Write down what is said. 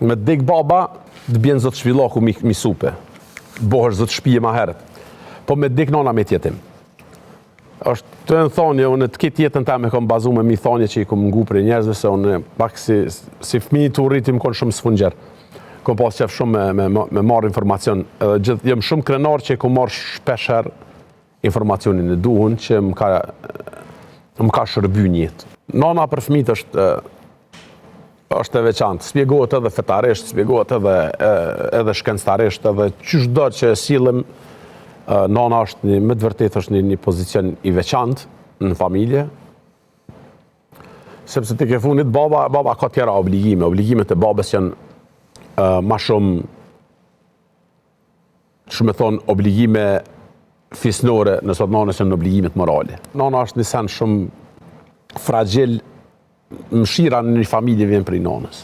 Me dik baba, të bjenë zëtë shpillaku mi supe. Bohër zëtë shpije ma herët. Po me dik nona me tjetim. Është të në thonje, unë të kitë jetën ta me kom bazu me mi thonje që i kom ngu për njerëzve, se unë pak si fmi të urritim konë shumë sfungjer. Kom pas qef shumë me marrë informacion. Jem shumë krenar që i kom marrë shpesher informacionin e duhun që më ka shërby njët. Nona për fmit është e veçantë. Spjegohet edhe fetarisht, spjegohet edhe shkencëtarisht, edhe çdo që sillim, nona është me të vërtetë është një pozicion i veçantë në familje. Sepse tek e fundit baba ka tjera obligime. Obligimet e babës janë ma shumë me thonë obligime fisnore, nësot nanës janë obligimet morale. Nana është një sen shumë fragjil, mshira në një familje vjen prej nanës.